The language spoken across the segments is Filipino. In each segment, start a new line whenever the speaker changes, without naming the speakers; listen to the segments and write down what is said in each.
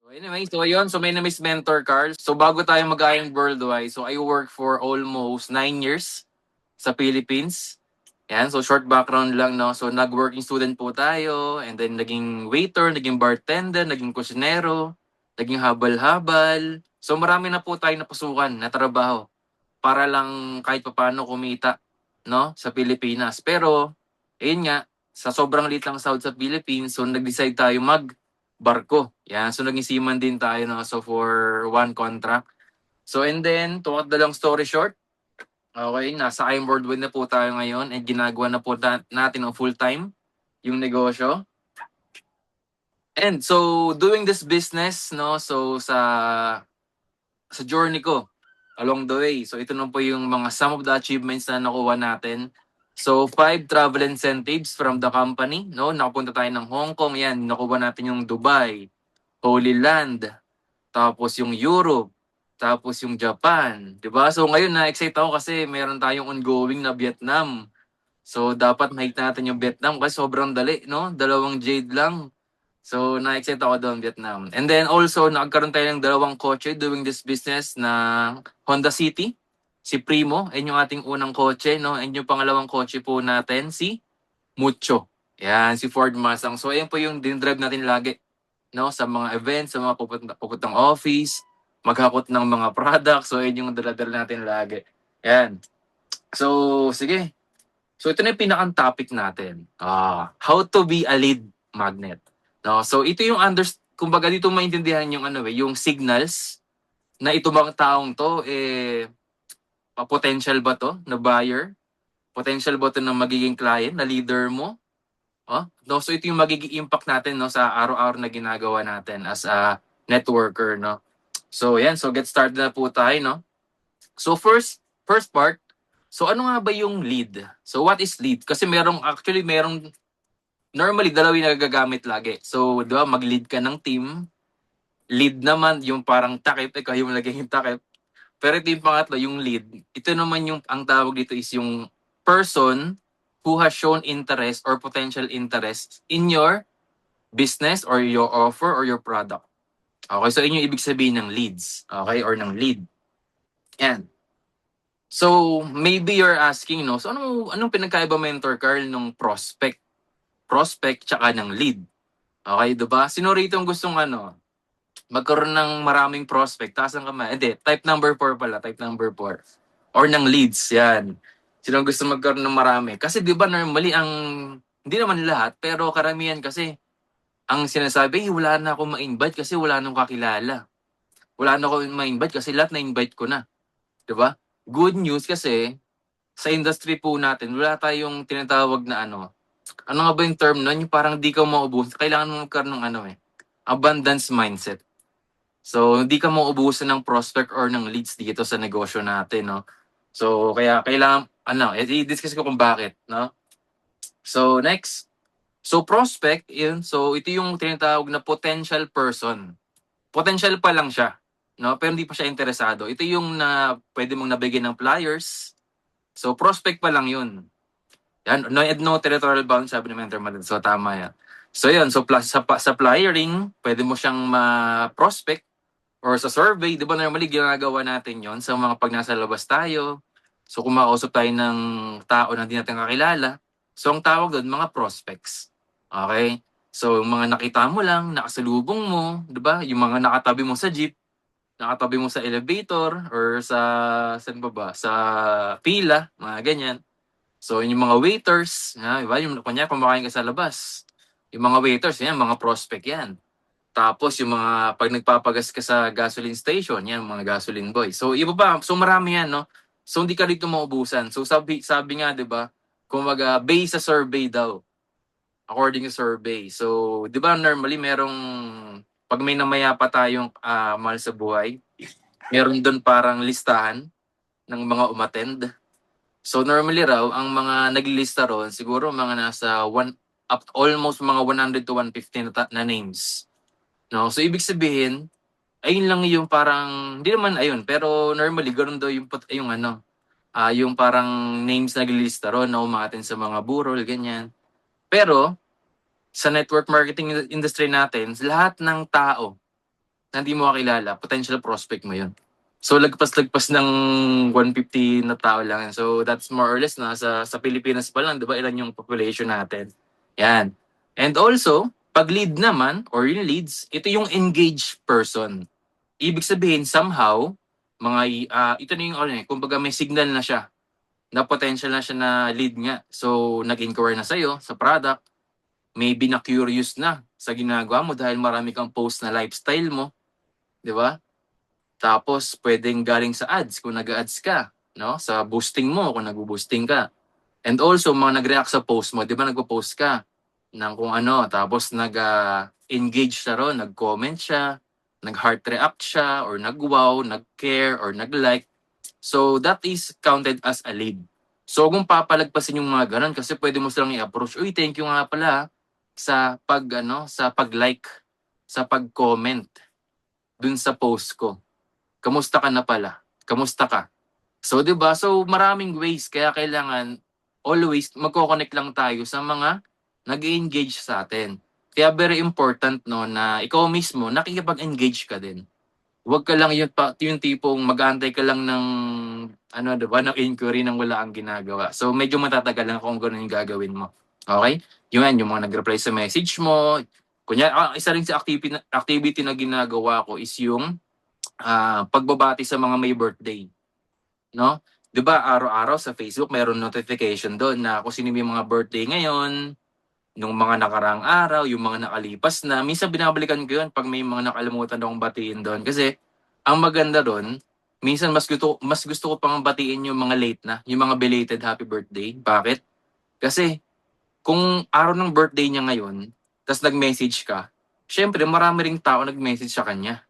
So anyway, so ayun, so my name is Mentor Carl. So bago tayo mag-aayong worldwide, so I work for almost 9 years sa Philippines. Yan, so short background lang, no? So nag-working student po tayo, and then naging waiter, naging bartender, naging kusinero, naging habal-habal. So marami na po tayo napasukan na trabaho para lang kahit papaano kumita, no? Sa Pilipinas. Pero, ayun nga, sa sobrang liit lang sahod sa Philippines, so nag-decide tayo mag-barko. Yan, so naging seaman din tayo, no? So for one contract. So and then, to cut the long story short, okay, nasa I'm Worldwide na po tayo ngayon and ginagawa na po natin ang full-time yung negosyo. And so, doing this business, no, so sa journey ko along the way. So ito na po yung mga some of the achievements na nakuha natin. So 5 travel incentives from the company, no? Nakapunta tayo ng Hong Kong, yan, nakuha natin yung Dubai, Holy Land, tapos yung Europe, tapos yung Japan, 'di ba? So ngayon na-excite ako kasi meron tayong ongoing na Vietnam. So dapat mahit natin yung Vietnam kasi sobrang dali, no? 2 jade lang. So, na-excite ako doon, Vietnam. And then also, nagkaroon tayo ng 2 kotse doing this business na Honda City. Si Primo, ayun yung ating unang kotse, no? And yung pangalawang kotse po natin, si Mucho. Yan, si Ford Mustang. So, ayun po yung din-drive natin lagi, no? Sa mga events, sa mga pupuntang office, maghakot ng mga products. So, ayun yung dala-dala natin lagi. Yan. So, sige. So ito na yung pinakang topic natin. How to be a lead magnet. No, so ito yung kumbaga dito maintindihan yung yung signals na ito bang taong to potential ba to na buyer? Potential ba to na magiging client, na leader mo? No, so ito yung magiging impact natin, no, sa araw-araw na ginagawa natin as a networker, no. So yan, so get started na po tayo, no. So first part, so ano nga ba yung lead? So what is lead? Kasi merong normally dalawa yung nagagamit lagi. So, 'di ba, mag-lead ka ng team. Lead naman yung parang takip, ikaw yung naging takip. Pero ito yung pangatlo, yung lead. Ito naman yung ang tawag dito is yung person who has shown interest or potential interest in your business or your offer or your product. Okay, so yun yung ibig sabihin ng leads. Okay, or ng lead. Yan. So, maybe you're asking, no? So, anong pinagkaiba, Mentor Carl, nung prospect? Prospect tsaka ng lead. Okay, diba? Sino rito ang gustong magkaroon ng maraming prospect? Taas ang kamay. Hindi, type number 4 pala, type number 4. Or ng leads, yan. Sino ang gusto magkaroon ng marami? Kasi di ba normally hindi naman lahat, pero karamihan kasi, ang sinasabi, wala na akong ma-invite kasi wala nang kakilala. Wala na akong ma-invite kasi lahat na-invite ko na. Di ba? Good news kasi, sa industry po natin, wala tayong tinatawag na ano nga ba yung term nun? Yung parang di ka maubos. Kailangan mo magkaroon ng abundance mindset. So, hindi ka mauubusan ng prospect or ng leads dito sa negosyo natin, no? So, kaya kailangan, i-discuss ko kung bakit, no? So, next. So, prospect, yun. So, ito yung tinatawag na potential person. Potential pa lang siya, no? Pero hindi pa siya interesado. Ito yung pwede mong nabigyan ng flyers. So, prospect pa lang yun. Yan, no territorial bound, sabi ni Mentor Madrid. So, tama yan. So, yun. So, plus, sa flyering, pwede mo siyang ma-prospect or sa survey. Di ba normally ginagawa natin yon sa mga pag nasa labas tayo. So, kung makausap tayo ng tao na hindi natin kakilala. So, ang tawag doon, mga prospects. Okay? So, yung mga nakita mo lang, nakasalubong mo, di ba? Yung mga nakatabi mo sa jeep, nakatabi mo sa elevator, or saan ba? Sa pila, mga ganyan. So, yung mga waiters, diba? Yung kunya kumakain ka sa labas. Yung mga waiters, yan, mga prospect yan. Tapos yung mga pag nagpapagas ka sa gasoline station, yan, mga gasoline boy. So, iba pa. So, marami yan, no? So, hindi ka dito maubusan. So, sabi nga, di ba, kumaga, based sa survey daw. According to survey. So, di ba, normally, pag may namaya pa tayong mahal sa buhay, meron doon parang listahan ng mga umattend. So normally raw, ang mga naglilista ron, siguro mga nasa almost mga 100 to 150 na names. No? So ibig sabihin, ayun lang yung parang, hindi naman ayun, pero normally ganoon daw yung parang names na naglilista ron na umaten sa mga burol, ganyan. Pero, sa network marketing industry natin, lahat ng tao na hindi mo kakilala, potential prospect mo yun. So lagpas-lagpas ng 150 na tao lang. So that's more or less na sa Pilipinas pa lang, 'di ba? Ilan yung population natin. Yan. And also, pag lead naman or yung leads, ito yung engaged person. Ibig sabihin somehow ito na yung kumbaga may signal na siya na potential na siya na lead nga. So nag-inquire na sa'yo sa product, maybe na curious na sa ginagawa mo dahil marami kang post na lifestyle mo, 'di ba? Tapos pwedeng galing sa ads kung nag-ads ka, no? Sa boosting mo kung nag-boosting ka. And also mga nag-react sa post mo, 'di ba nagpo-post ka ng kung ano, tapos nag-engage siya ron, nag-comment siya, nag-heart react siya or nag-wow, nag-care or nag-like. So that is counted as a lead. So kung papalagpasin yung mga ganun kasi pwede mo silang i-approach, "Uy, thank you nga pala sa sa pag-like, sa pag-comment dun sa post ko. Kamusta ka na pala? Kamusta ka?" So 'di ba? So maraming ways kaya kailangan always magko-connect lang tayo sa mga nag-engage sa atin. Kaya very important no na ikaw mismo nakikipag-engage ka din. Huwag ka lang yung tipong mag-aantay ka lang ng 'di ba, ng inquiry nang wala kang ginagawa. So medyo matatagal lang kung gano'n yung gagawin mo. Okay? Yung mga nag-reply sa message mo. Isa rin sa activity na ginagawa ko is yung pagbabati sa mga may birthday, no? 'Di ba araw-araw sa Facebook mayroon notification doon na kung sino may mga birthday ngayon, nung mga nakaraang araw, yung mga nakalipas na. Minsan binabalikan ko 'yun pag may mga nakalimutan akong batiin doon kasi ang maganda doon, minsan mas gusto ko pang batiin yung mga late na, yung mga belated happy birthday. Bakit? Kasi kung araw ng birthday niya ngayon, tas nag-message ka, syempre marami ring tao nag-message sa kanya.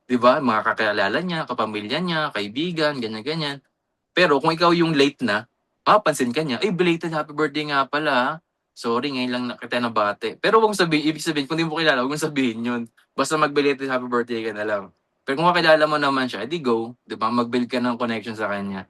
'Di ba? Mga kakilala niya, kapamilya niya, kaibigan, ganyan-ganyan. Pero kung ikaw yung late na, mapapansin ka niya, "Ay, belated happy birthday nga pala, ah. Sorry, ngayon lang na kita nabati." Pero wag mong ibig sabihin kung di mo kilala, wag mong sabihin yun. Basta mag-belated happy birthday ka na lang. Pero kung kakilala mo naman siya, edi go, 'di ba? Mag-build ka ng connection sa kanya.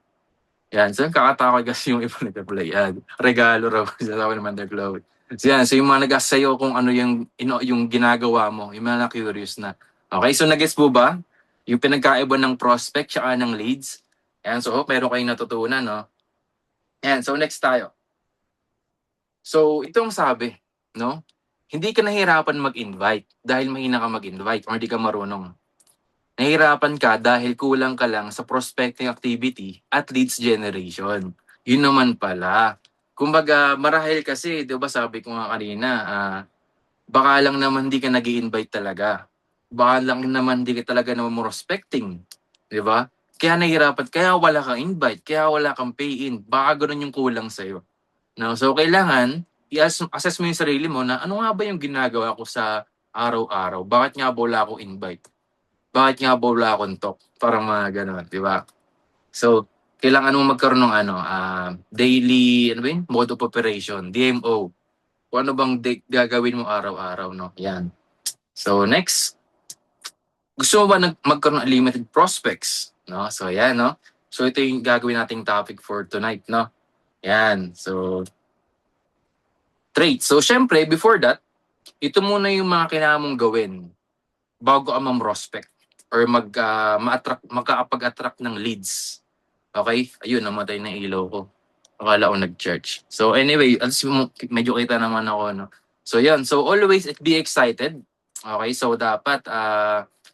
Yan, so kakatakot kasi yung iba nag-reply, yan. Regalo raw, sasabi naman their clothes. So yan, so yung mga nag-ask sa'yo kung ano yung ginagawa mo, yung mga na-curious na. Okay, so nag-guess po ba? Yung pinagkaiba ng prospect tsaka ng leads. Yan, so hope meron kayong natutunan, no? Yan, so next tayo. So itong sabi, no? Hindi ka nahihirapan mag-invite dahil mahina ka mag-invite or hindi ka marunong. Nahihirapan ka dahil kulang ka lang sa prospecting activity at leads generation. Yun naman pala. Kumbaga, marahil kasi, di ba sabi ko nga kanina, baka lang naman di ka nag invite talaga. Baka lang naman di ka talaga naman prospecting. Di ba? Kaya nahihirapan, kaya wala kang invite, kaya wala kang pay-in. Baka ganun yung kulang sa'yo. No? So, kailangan, i-assess mo yung sarili mo na ano nga ba yung ginagawa ko sa araw-araw? Bakit nga ba wala akong invite? Bakit nga ba wala akong talk? Parang mga ganun, di ba? So, kailangan mo magkaroon ng daily, ano ba yun? Mode of operation, DMO. Kung ano bang gagawin mo araw-araw, no? Yan. So, next. Gusto mo ba magkaroon ng limited prospects? No? So, yan, no? So, ito yung gagawin nating topic for tonight, no? Yan. So, traits. So, syempre, before that, ito muna yung mga kailangan mong gawin bago ka prospect or makakapag-attract ng leads. Okay? Ayun, namatay na ilaw ko. Akala ko nag-church. So anyway, medyo kita naman ako, no? So yan. So always be excited. Okay? So dapat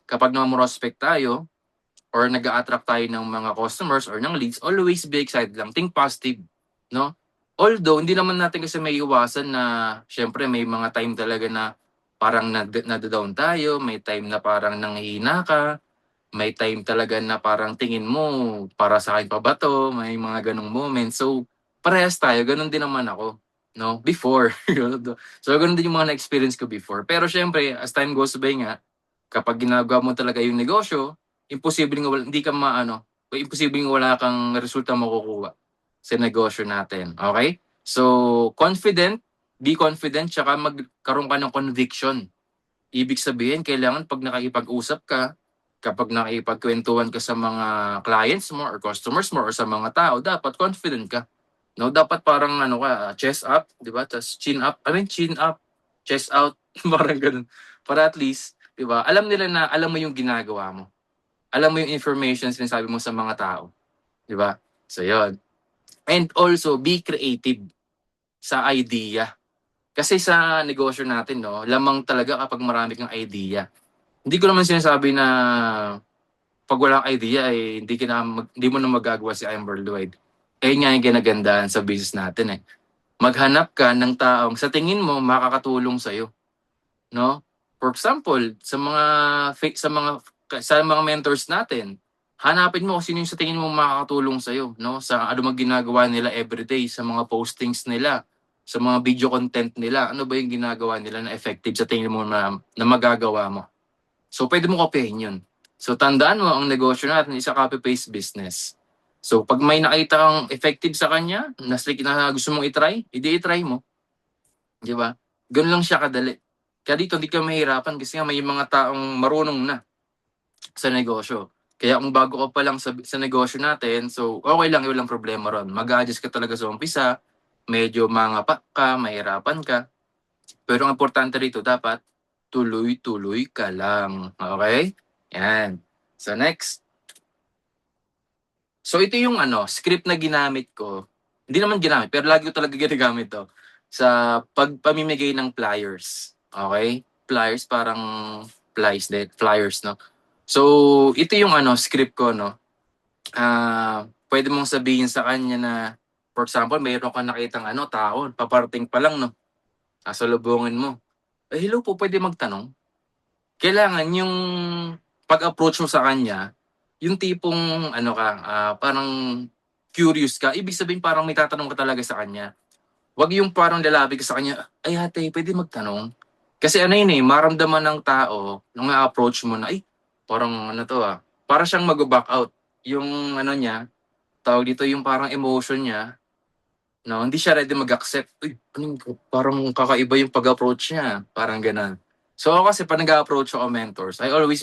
kapag prospect tayo or nag-a-attract tayo ng mga customers or ng leads, always be excited lang. Think positive, no? Although, hindi naman natin kasi may iwasan na, syempre, may mga time talaga na parang nadadown tayo, may time na parang nanghihina ka, may time talaga na parang tingin mo, para sa akin pa ba to? May mga ganong moments. So, parehas tayo. Ganon din naman ako. No? Before. So, ganon din yung mga na-experience ko before. Pero syempre, as time goes by nga, kapag ginagawa mo talaga yung negosyo, imposibleng hindi ka imposibleng wala kang resulta makukuha sa negosyo natin. Okay? So, be confident, tsaka magkaroon ka ng conviction. Ibig sabihin, kailangan pag nakikipag-usap ka, kapag nakikipagkwentuhan ka sa mga clients mo or customers mo or sa mga tao, dapat confident ka. No, dapat parang chest up, 'di ba? Tapos chin up, chin up, chest out, parang ganun. Para at least, 'Di ba? Alam nila na alam mo yung ginagawa mo. Alam mo yung information sinasabi mo sa mga tao. 'Di ba? So, yun. And also, be creative sa idea. Kasi sa negosyo natin, no, lamang talaga kapag marami kang idea. Hindi ko naman sinasabi na pag walang idea, hindi mo na magagawa si I'm Worldwide. Eh, nga yung ginagandahan sa business natin eh. Maghanap ka ng taong sa tingin mo makakatulong sa'yo. No? For example, sa mga mentors natin, hanapin mo kung sino yung sa tingin mo makakatulong sa iyo, no? Sa ano mang ginagawa nila everyday, sa mga postings nila, sa mga video content nila, ano ba yung ginagawa nila na effective sa tingin mo na magagawa mo. So pwede mo kopyahin 'yun. So tandaan mo ang negosyo natin is a copy-paste business. So pag may nakita kang effective sa kanya, na gusto mong i-try, i-try mo, 'di ba? Ganun lang siya kadali. Kaya dito hindi ka mahirapan kasi nga may mga taong marunong na sa negosyo. Kaya kung bago ka pa lang sa negosyo natin, so okay lang, walang problema ron. Mag-adjust ka talaga sa umpisa, medyo mangapa ka, mahirapan ka. Pero ang importante rito, dapat tuloy-tuloy ka lang. Okay? Yan. So next. So ito yung script na ginamit ko. Hindi naman ginamit, pero lagi ko talaga ginagamit to sa pagpamimigay ng flyers. Okay? Flyers parang flyers, no? So, ito yung script ko, no? Pwede mong sabihin sa kanya na, for example, mayroon kang nakitang tao, paparating pa lang, no? Sasalubungin mo. Hello po, pwede magtanong? Kailangan yung pag-approach mo sa kanya, yung tipong parang curious ka. Ibig sabihin parang may tatanong ka talaga sa kanya. Wag yung parang lalabi ka sa kanya, ay ate, pwede magtanong? Kasi yun maramdaman ng tao nung na-approach mo na, ay, parang para siyang mag-back out. Yung niya, tawag dito yung parang emotion niya, no, hindi siya ready mag-accept. Uy, parang kakaiba yung pag-approach niya. Parang ganun. So ako kasi pag nag-approach ako mentors, I always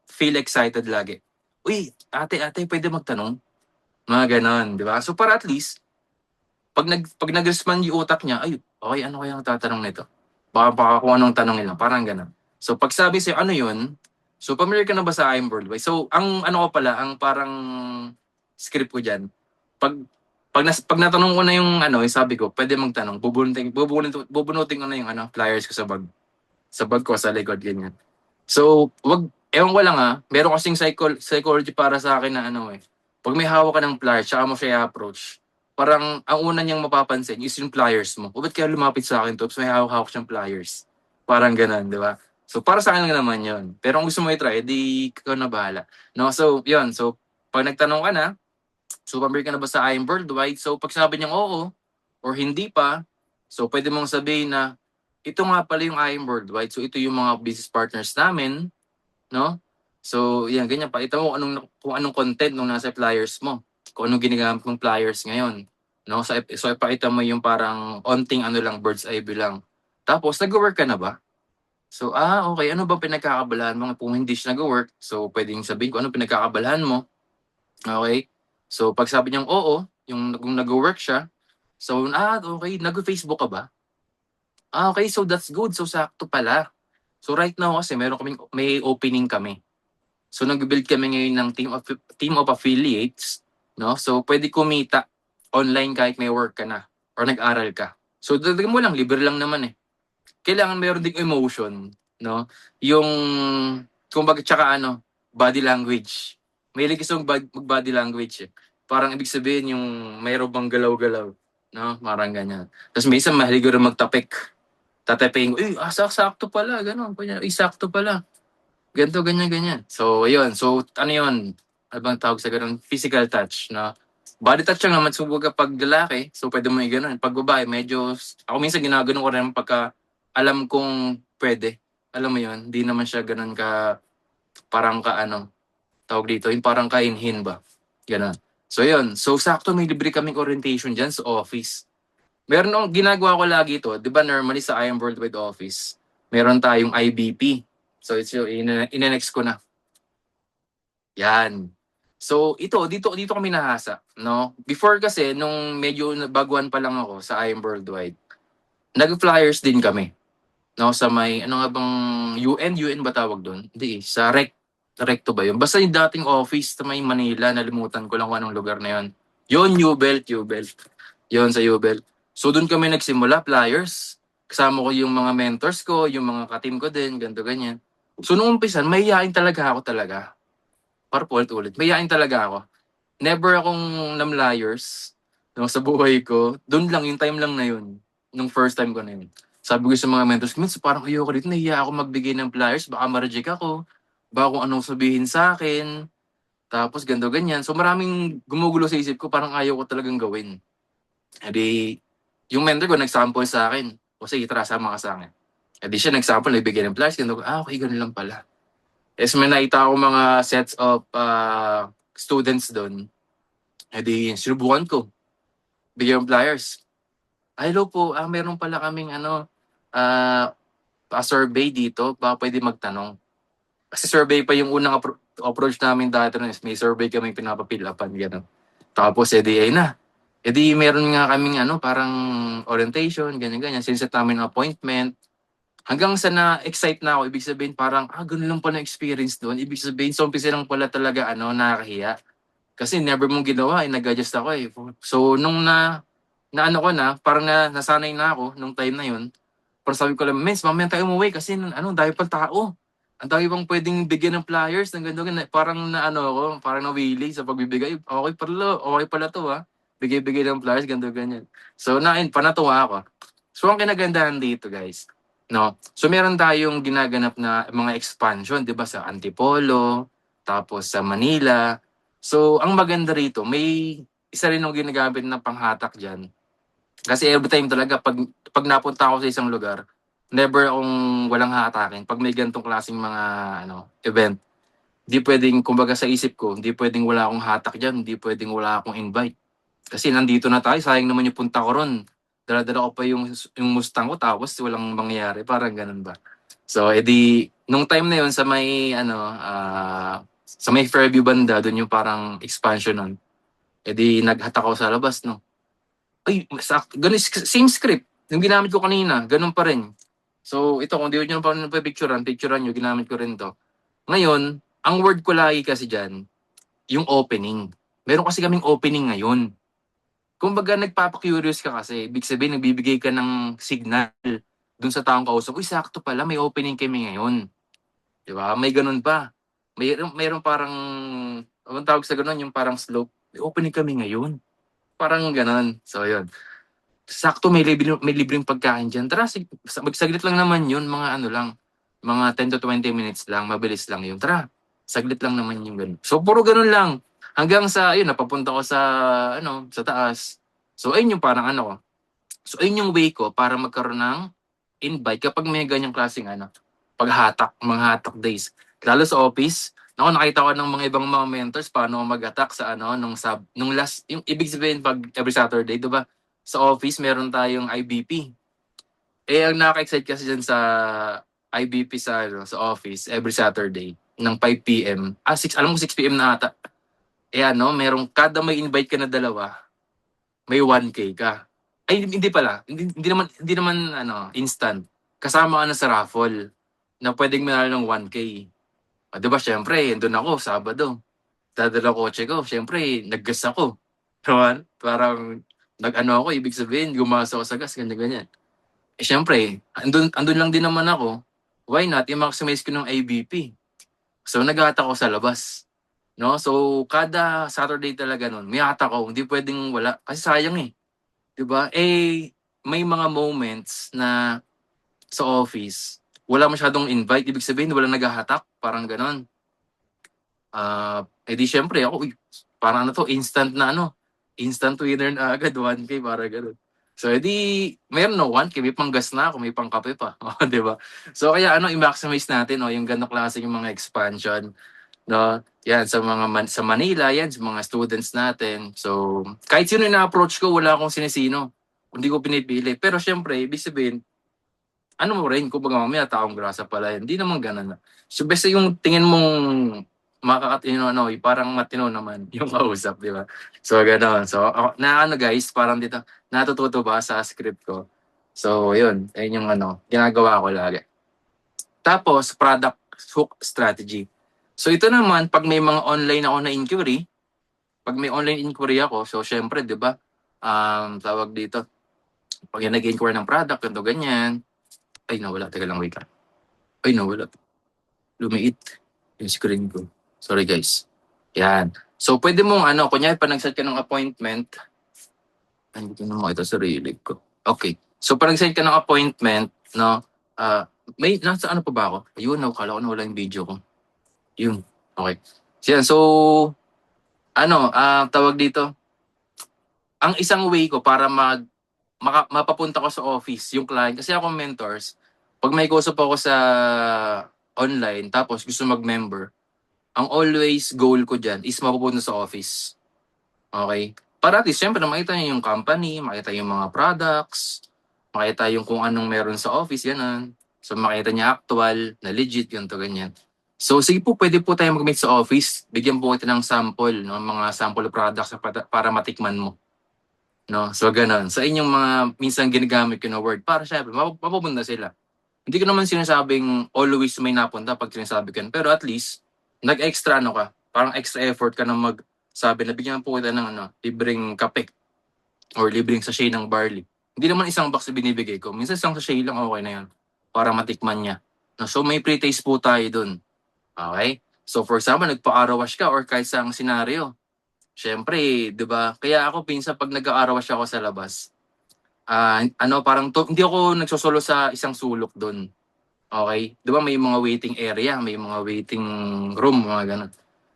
feel excited lagi. Uy, ate, pwede magtanong? Mga ganon, di ba? So para at least, pag nag-respond yung utak niya, ay, okay, ano kaya ang tatanong nito? Baka kung anong tanong nila, parang ganon. So pag sabi sa'yo, ano yun? So familiar ka na ba sa I'm Worldwide? So ang ko pala, ang parang script ko dyan, pag pag natanong ko na yung yung sabi ko, pwede magtanong, bubunutin ko na yung flyers ko sa bag ko, sa likod, ganyan. So, ewan ko lang meron kasing psychology para sa akin na pag may hawak ka ng flyers, tsaka mo siya i-approach, parang ang una niyang mapapansin is yung flyers mo. O ba't kaya lumapit sa akin to? Tapos may hawak siyang flyers. Parang ganun, di ba? So, para sa akin lang naman yun. Pero kung gusto mo i-try, edi ikaw na bahala. No? So, yun. So, pag nagtanong ka na, so, familiar ka na ba sa I'm Worldwide? So, pag sabi niyang oo, or hindi pa, so, pwede mong sabihin na, ito nga pala yung I'm Worldwide. So, ito yung mga business partners namin, no? So, yan, ganyan. Pakita mo kung anong content nung nasa flyers mo. Kung anong ginagamit mong flyers ngayon. No? So, ipakita mo yung parang onting bird's eye view lang. Tapos, nag-work ka na ba? So, okay. Ano ba pinagkakabalahan mo? Kung hindi siya nag-work, so, pwedeng sabihin ko, ano pinagkakabalahan mo? Okay? So, pag sabi niyang oo, kung nag-work siya, so, okay. Nag-Facebook ka ba? Okay. So, that's good. So, sakto pala. So, right now kasi may opening kami. So, nag-build kami ngayon ng team of affiliates, no? So, pwede kumita online kahit may work ka na or nag-aral ka. So, dagdagan mo lang, libre lang naman eh. Kailangan mayroon ding emotion, no? Yung, kumbaga, tsaka body language. May kasi mag-body language eh. Parang ibig sabihin yung mayroon bang galaw-galaw, no? Parang ganyan. Tapos may isang mahilig rin magtapik. Tataping, sakto pala, gano'n. Sakto pala. Ganito, ganyan, ganyan. So, ayun. So, yun? Ano bang tawag sa ganun? Physical touch, no? Body touch lang naman. So, pag lalaki, so pwede mo ganun. Pag babae, medyo, ako minsan ginaganon ko rin pagka alam kong pwede. Alam mo yun? Hindi naman siya ganun parang tawag dito, yung parang kainhin ba? Ganun. So, yun. So, sakto may libre kaming orientation dyan sa office. Meron ginagawa ko lagi ito. Di ba normally sa I Am Worldwide Office, meron tayong IBP. So, it's yung in-next ko na. Yan. So, dito kami nahasa, no? Before kasi, nung medyo baguhan pa lang ako sa I Am Worldwide, nag-flyers din kami. no, sa may, ano nga bang, UN ba tawag doon? Hindi, sa Recto ba yun? Basta yung dating office sa may Manila, nalimutan ko lang kung anong lugar na yun. Yun, U-Belt. Yun, sa U-Belt. So, doon kami nagsimula, flyers. Kasama ko yung mga mentors ko, yung mga ka-team ko din, ganito, ganyan. So, nung umpisan, mahihain talaga ako talaga. Para ulit, mahihain talaga ako. Never akong namlayers, no, sa buhay ko. Doon lang, yung time lang na yun. Nung first time ko na yun. Sabi ko sa mga mentors ko, parang ayoko dito, nahiya ako magbigay ng flyers, baka ma-reject ako, baka kung anong sabihin sa akin, tapos ganto ganyan. So maraming gumugulo sa isip ko, parang ayaw ko talagang gawin. Edi, yung mentor ko nag-sample sa akin, o sige, tara, sama ka sa akin. Edi siya nag-sample, nagbigay ng flyers, ganito ko, okay, ganun lang pala. Yes, may nakita ako mga sets of students doon. Edi, sinubukan ko. Bigyan ng flyers. Hello po, meron pala kaming ah, survey dito. Baka pwede magtanong. Kasi survey pa yung unang approach namin dati. May survey kaming pinapapil-upan. Gano'n. Tapos, edi, ay na. Edi, meron nga kaming parang orientation, ganyan-ganyan. Since namin appointment. Hanggang sa na-excite na ako, ibig sabihin parang, ganun lang pala experience doon. Ibig sabihin, so umpisa lang pala talaga, nakakahiya. Kasi never mong ginawa, nag-adjust ako eh. So, nung na ano ko na, parang nasanay na ako nung time na yun. Pero sabi ko lang, Mens, mamaya tayo umuwi kasi dahil pang tao. Ang dami pang pwedeng bigyan ng flyers, ng gano'n, parang ako, parang nawili sa pagbibigay. Okay pala to Bigay-bigay ng flyers, gano'n, ganyan. So, panatuwa ako. So, ang kinagandahan dito, guys, no? So, meron tayong ginaganap na mga expansion, di ba, sa Antipolo, tapos sa Manila. So, ang maganda rito, may isa rin yung ginagamit na panghatak dyan. Kasi every time talaga, pag napunta ako sa isang lugar, never akong walang hatakin. Pag may ganitong klaseng mga event, hindi pwedeng, kumbaga sa isip ko, hindi pwedeng wala akong hatak dyan, hindi pwedeng wala akong invite. Kasi nandito na tayo, sayang naman yung punta ko ron. Dala-dala ko pa yung Mustang ko, tapos walang mangyayari. Parang ganun ba. So, edi, nung time na yun, sa may Fairview banda, doon yung parang expansion nun. Edi, naghatak ako sa labas, no? Ay, ganun, same script. Yung ginamit ko kanina, ganun pa rin. So, ito, kung di nyo pa picturean nyo, ginamit ko rin to. Ngayon, ang word ko lagi kasi dyan, yung opening. Meron kasi kaming opening ngayon. Kumbaga, nagpapa-curious ka kasi. Ibig sabihin, nagbibigay ka ng signal dun sa taong kausap. Uy, sakto pala, may opening kami ngayon. Di ba? May ganun pa. Mayroon parang, ang tawag sa ganun, yung parang slope. May opening kami ngayon. Parang ganun. So, yun. Sakto may libreng pagkain diyan. Tara, magsaglit lang naman 'yun, mga lang, mga 10 to 20 minutes lang, mabilis lang 'yun. Tara, saglit lang naman 'yung gano'n. So puro gano'n lang hanggang sa ayun napapunta ko sa sa taas. So ayun 'yung parang ko. So ayun 'yung way ko para magkaroon ng invite kapag may ganyang klaseng paghatak, mga hatak days. Lalo sa office, nakita ko ng mga ibang mga mentors paano mag-attack sa nung last, yung ibig sabihin pag every Saturday, 'di ba? Sa office meron tayong IBP. Ang nakaka-excite kasi dyan sa IBP sa office every Saturday ng 5 p.m. 6, alam mo 6 p.m. na ata. Merong kada may invite ka na dalawa, may 1K ka. Ay, hindi pala. Hindi naman instant. Kasama ka na sa raffle na pwedeng manalo ng 1K. 'Di ba, syempre, doon ako, Sabado. Dadala kotse ko. Syempre, nag-gas ako. Diba? Parang, ako, ibig sabihin, gumasa ako sa gas, ganyan-ganyan. Syempre, andun lang din naman ako. Why not? I-maximize ko ng IBP. So, nag-aata ako sa labas. No? So, kada Saturday talaga nun, may ata ko. Hindi pwedeng wala. Kasi sayang eh. 'Di ba? May mga moments na sa office, wala masyadong invite. Ibig sabihin, wala naghahatak. Parang ganon. Di syempre ako, parang instant na instant winner na agad, 1K, para gano'n. So, mayroon na 1K, may panggas na ako, may pangkape pa. Di ba? So, kaya i-maximize natin, yung ganong klase yung mga expansion. No? Yan, sa Manila, yan, sa mga students natin. So, kahit sino yung na-approach ko, wala akong sinisino. Hindi ko pinipili. Pero syempre, ibig sabihin, mo rin, kumbaga mamaya taong grasa pala yan. Hindi naman ganun. So, basta yung tingin mong makakatino, parang matino naman yung kausap, di ba? So, gano'n. So, guys, parang dito, natututo ba sa script ko? So, yun. Ayun yung ginagawa ko lagi. Tapos, product hook strategy. So, ito naman, pag may mga online ako na inquiry, pag may online inquiry ako, so, syempre, di ba, tawag dito, pag yung nag-inquire ng product, ganito, ganyan. Ay, nawala. Teka lang, wait lang. Ay, nawala. Lumiit yung screen ko. Sorry, guys. Yan. So, pwede mong, kunyari, pa nag-set ka ng appointment, hindi ko na makita sa sarili ko. Okay. So, pag nag-set ka ng appointment, no, nasa ano pa ba ako? Ayun, nakala ko na wala yung video ko. Yun. Okay. So, yan. So, tawag dito, ang isang way ko para mapapunta ko sa office, yung client, kasi ako mentors, pag may kausap ako sa online, tapos gusto mag-member, ang always goal ko dyan is mapupunta sa office. Okay? Para at least, syempre, makita niyo yung company, makita yung mga products, makita yung kung anong meron sa office, yan. So, makita niya actual, na legit, ganito, ganyan. So, sige po, pwede po tayo mag-meet sa office. Bigyan po kita ng sample, no? Mga sample products para matikman mo. No? So, ganun. Sa inyong mga minsan ginagamit ko na word, para syempre, mapupunta sila. Hindi ko naman sinasabing always may napunta pag sinasabi ko. Pero at least, nag-extra ka. Parang extra effort ka na magsabi na bigyan po kita ng libreng kape or libreng sachet ng barley. Hindi naman isang box binibigay ko. Minsan isang sachet lang okay na yan para matikman niya. No, so may pre-taste po tayo dun. Okay? So for example, nagpa-arawash ka or kahit sa senaryo. Syempre, di ba? Kaya ako pinsan pag nag-arawash ako sa labas, hindi ako nagsosolo sa isang sulok dun. Okay? Di ba may mga waiting area, may mga waiting room, mga ganun.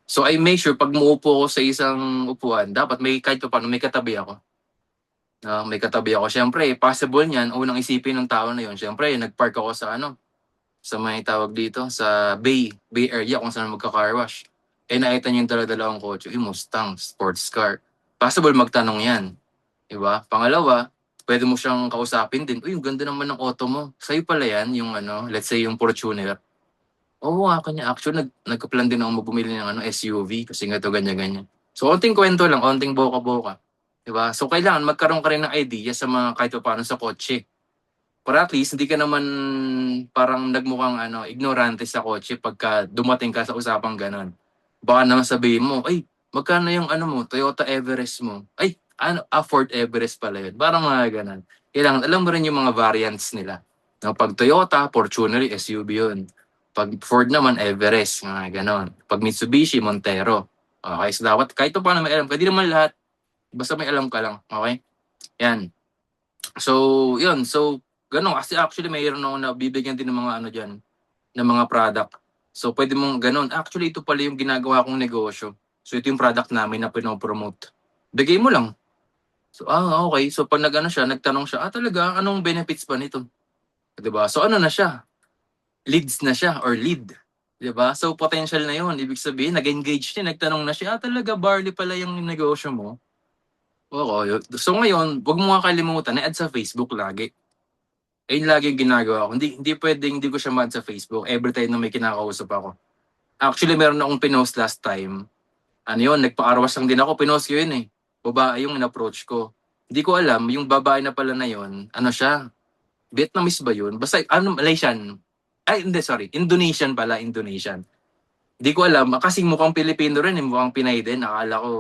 So I make sure pag muupo ako sa isang upuan, dapat may kahit pa paano may katabi ako. May katabi ako. Siyempre, possible niyan, unang isipin ng tao na yun. Siyempre, nag-park ako sa may tawag dito, sa Bay area kung saan magka-car wash. Nakita niyo yung dala-dalawang kotse, Mustang, sports car. Possible magtanong yan. Diba? Pangalawa, pwede mo siyang kausapin din. Yung ganda naman ng auto mo. Sa'yo pala yan, yung let's say yung Fortuner. Oo, kanya. Actually, nagka-plan din ako bumili ng SUV kasi nga to ganyan-ganyan. So, onting kwento lang, onting boka-boka. Diba? So, kailangan magkaroon ka rin ng idea sa mga kahit paano sa kotse. Para at least, hindi ka naman parang nagmukhang ignorante sa kotse pagka dumating ka sa usapang ganon. Baka naman sabihin mo, ay, magkano yung mo, Toyota Everest mo? Ay, Ford Everest pala yun. Parang mga ganon. Kailangan, alam mo rin yung mga variants nila. No, pag Toyota, Fortuner, SUV yun. Pag Ford naman, Everest, mga ganon. Pag Mitsubishi, Montero. Okay, so dapat kahit pa paano may alam. Pwede naman lahat. Basta may alam ka lang. Okay? Yan. So, yun. So, ganun. Kasi actually, mayroon ako na bibigyan din ng mga dyan, ng mga product. So, pwede mong ganun. Actually, ito pala yung ginagawa kong negosyo. So, ito yung product namin na pinopromote. Bigay mo lang. So, okay. So, pag nagtanong siya, talaga, anong benefits pa nito? Diba? So, na siya? Leads na siya or lead. Diba? So, potential na yun. Ibig sabihin, nag-engage siya, nagtanong na siya, talaga, barley pala yung negosyo mo. Oo. So ngayon, wag mo nga kalimutan, i-add sa Facebook lagi. Ayun lagi yung ginagawa ko. Hindi pwedeng hindi ko siya ma-add sa Facebook every time na may kinakausap ako. Actually, meron akong pinost last time. Nagpa-arawas lang din ako. Pinost ko yun eh. Babae yung in-approach ko. Hindi ko alam, yung babae na pala na yun, siya? Vietnamese ba yun? Basta, Malaysian. Ay, hindi, sorry. Indonesian pala, Indonesian. Hindi ko alam, kasi mukhang Pilipino rin, mukhang Pinay din. Akala ko,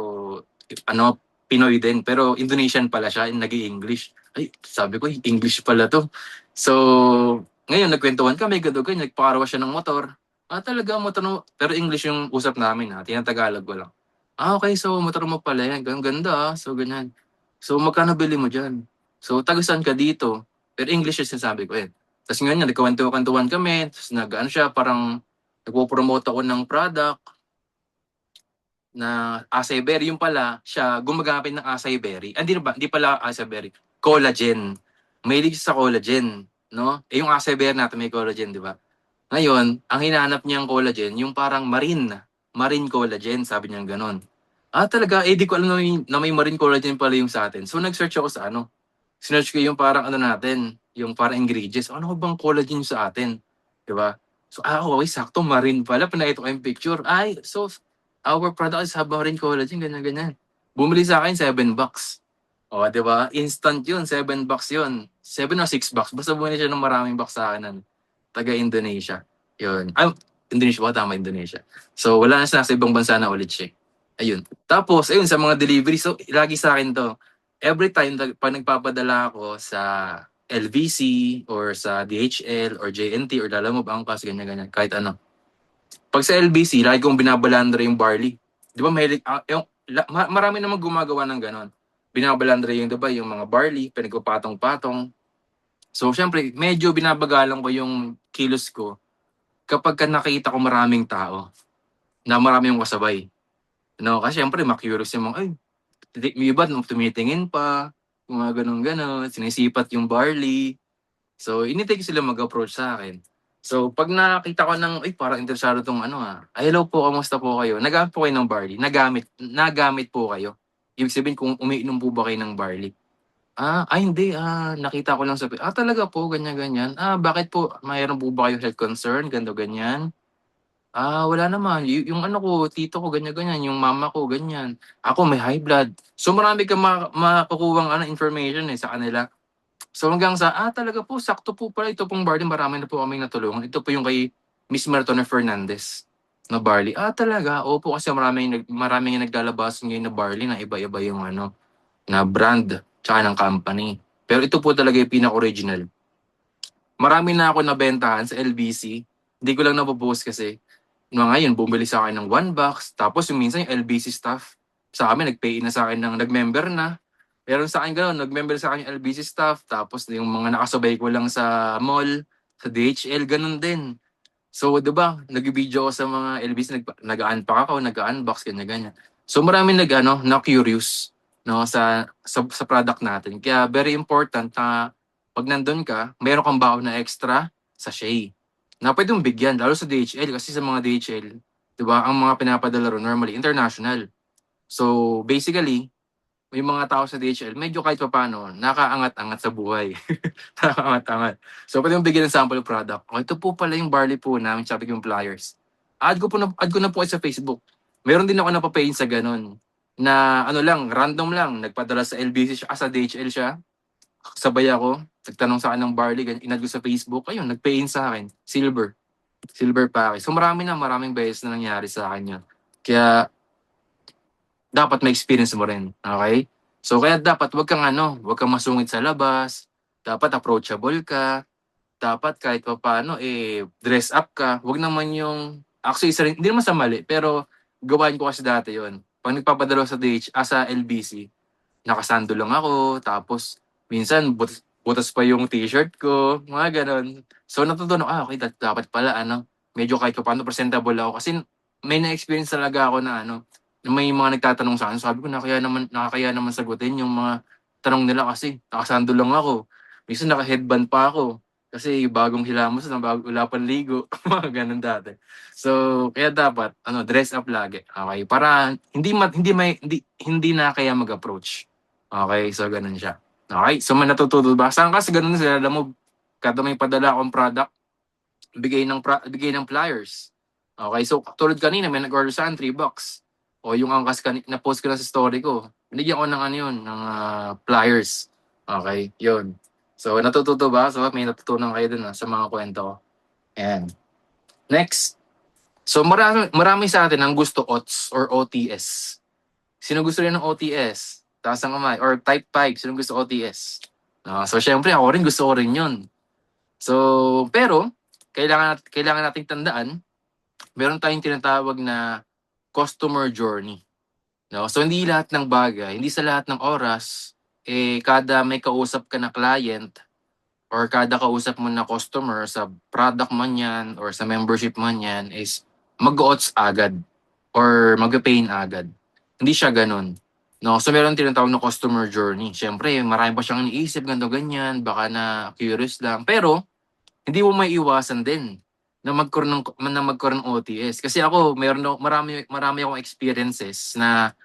Pinoy din, pero Indonesian pala siya, nag-i-English. Ay, sabi ko, English pala to. So, ngayon, nagkwentuhan kami, ganyan, nagpakarawa siya ng motor. Talaga, motor mo. Pero English yung usap namin, tinatagalog ko lang. Okay, so motor mo pala yan. Ganda, so ganyan. So, magkano bili mo dyan? So, taga-saan ka dito? Pero English yung sinasabi ko, Tapos ngayon, nagkawentuhan kami, tapos siya, parang nagpo-promote ako ng product, na acai berry, yung pala, siya gumagamit ng acai berry. Hindi pala acai berry. Collagen. Mahilig siya sa collagen, no? Yung acai berry natin may collagen, di ba? Ngayon, ang hinahanap niyang collagen, yung parang marine collagen, sabi niya gano'n. Talaga, di ko alam na may marine collagen pala yung sa atin. So, nag-search ako sa Sinearch ko yung parang natin, yung parang ingredients. Ano ko bang collagen sa atin? Di ba? So, okay, sakto, marine pala. Pinakita ko yung picture. So, our product is have marine collagen, ganyan-ganyan. Bumili sa akin, $7. O, di ba? Instant yun, $7 yun. 7 o 6 bucks. Basta bumili siya ng maraming box sa akin. Taga-Indonesia. Yun. Indonesia ba? Tama, Indonesia. So, wala na siya. Nasa ibang bansa na ulit siya. Ayun. Tapos, ayun, sa mga delivery. So, lagi sa akin to. Every time, pag nagpapadala ako sa LVC or sa DHL or JNT or Lalamove, Angkas, ganyan-ganyan. Kahit ano. Pag sa LBC, lagi kong binabalandra yung barley. Di ba mahilig, marami namang gumagawa ng ganon. Binabalandra yung, di ba, yung mga barley, pinagpapatong-patong. So, syempre, medyo binabagalan ko yung kilos ko kapag nakita ko maraming tao na marami yung kasabay. No, kasi syempre, ma-curious yung mga, ay, may iba tumitingin pa, mga ganon-ganon, sinisipat yung barley. So, inintay ko sila mag-approach sa akin. So, pag nakita ko ng, ay, parang interesado tong ano ay, hello po, kamusta po kayo? Nagamit po kayo ng barley? Nagamit po kayo? Ibig sabihin, kung umiinom po ba kayo ng barley? Ay hindi, nakita ko lang sa talaga po, ganyan-ganyan. Bakit po, mayroon po ba kayong health concern, ganito, ganyan? Wala naman. Yung ano ko, tito ko, ganyan-ganyan. Yung mama ko, ganyan. Ako, may high blood. So, marami kang makukuhang information sa kanila. So hanggang sa, talaga po, sakto po pala ito pong barley, marami na po kaming natulungan. Ito po yung kay Miss Mertona Fernandez na barley. Talaga, opo, kasi maraming naglalabas ngayon na barley na iba-iba yung na brand tsaka ng company. Pero ito po talaga yung pinaka-original. Marami na ako nabentahan sa LBC. Hindi ko lang napopost kasi. Ngayon, bumili sa akin ng 1 box. Tapos yung minsan yung LBC staff, sa amin, nag-pay in na sa akin ng nag-member na. Meron sa akin gano'n, nag-member sa akin yung LBC staff. Tapos yung mga nakasabay ko lang sa mall, sa DHL, gano'n din. So, di ba, nag-video ako sa mga LBC, nag-unpack ako, nag-unbox, ganyan-ganyan. So, marami na-curious no, sa product natin. Kaya, very important na pag nandun ka, meron kang baon na extra sachet na pwede mong bigyan, lalo sa DHL, kasi sa mga DHL, di ba, ang mga pinapadala ro normally, international. So, basically, may mga tao sa DHL, medyo kahit pa paano, nakaangat-angat sa buhay. Nakaangat-angat. So, pwede mong bigyan ng sample product. Ito po pala yung barley po namin, sabi ko yung flyers. Add ko na po kayo sa Facebook. Meron din ako napapayin sa ganun. Na ano lang, random lang. Nagpadala sa LBC siya, sa DHL siya. Sabay ako. Nagtanong sa akin ng barley, inad ko sa Facebook. Ayun, nagpayin sa akin. Silver package. So maraming beses na nangyari sa akin yun. Kaya dapat may experience mo rin. Okay? So kaya dapat wag kang masungit sa labas. Dapat approachable ka. Dapat kahit pa paano, dress up ka. Wag naman yung, actually, hindi naman sa mali, pero gawain ko kasi dati yon. Pag nagpapadalo sa LBC, nakasando lang ako, tapos minsan butas pa yung t-shirt ko, mga ganon. So natutunan, okay, dapat pala, medyo kahit pa paano presentable ako. Kasi may na-experience talaga ako na na may mga nagtatanong sa akin. Sabi ko, nakakaya naman sagutin yung mga tanong nila kasi nakasando lang ako. Minsan naka-headband pa ako. Kasi bagong hilamos na wala pang ligo, mga ganun dati. So, kaya dapat dress up lagi. Okay? Para hindi na kaya mag-approach. Okay, so ganun siya. Okay, so may natututo ba? Saan kasi ganun sila, alam mo, kada may padala akong product, bigay ng flyers. Okay, so tulad kanina, may nag-order saan, $3. O yung angkas na-post ko na sa story ko, binigyan ko ng ng flyers. Okay, yun. So, natututo ba? So, may natutunan kayo dun sa mga kwento ko. And next. So, marami sa atin ang gusto OTS or OTS. Sino gusto rin ng OTS? Taas ang kamay. Or type 5, sino gusto OTS? So, syempre, ako rin gusto ko rin yun. So, pero, kailangan nating tandaan, meron tayong tinatawag na customer journey. No? So, hindi lahat ng bagay, hindi sa lahat ng oras, kada may kausap ka na client, or kada kausap mo na customer sa product man yan, or sa membership man yan, is mag-OTS agad, or mag-pay agad. Hindi siya ganun. No, so meron tinatawag na customer journey. Siyempre, marami pa siyang iniisip, ganito ganyan, baka na curious lang. Pero hindi mo maiiwasan din na magkaroon ng OTS. Kasi ako, marami akong experiences na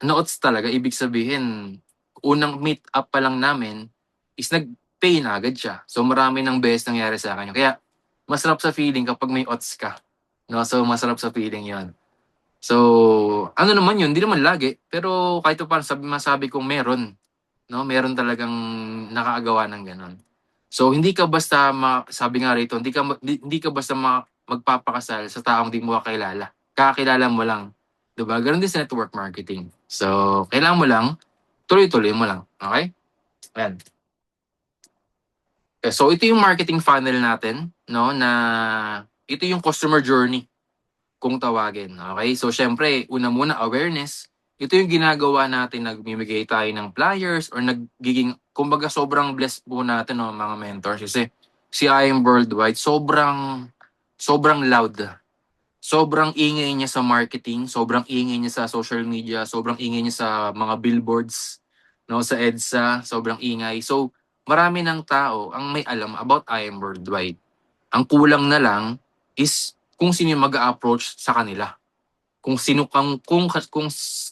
notes talaga. Ibig sabihin, unang meet up pa lang namin is nag-pay na agad siya. So marami ng beses nangyari sa akin. Kaya masarap sa feeling kapag may OTS ka. No, so masarap sa feeling 'yon. So, naman yun, hindi naman lagi, pero kahit pa paano masabi kong meron. no? Meron talagang nakaagawa ng ganun. So hindi ka basta sabi nga rito, hindi ka basta magpapakasal sa taong di mo kakilala. Kakilala mo lang. 'Di ba? Ganun din sa network marketing. So kailangan mo lang tuloy-tuloy mo lang. Okay? Ayan. Okay, so ito yung marketing funnel natin, no, na ito yung customer journey kung tawagin. Okay? So syempre, una muna awareness. Ito yung ginagawa natin, nagmimigay tayo ng flyers or nagiging, kumbaga sobrang blessed po natin, no, mga mentors. Kasi si I Am Worldwide, sobrang loud. Sobrang ingay niya sa marketing, sobrang ingay niya sa social media, sobrang ingay niya sa mga billboards, no, sa EDSA, sobrang ingay. So, marami ng tao ang may alam about I Am Worldwide. Ang kulang na lang is kung sino yung mag-approach sa kanila. Kung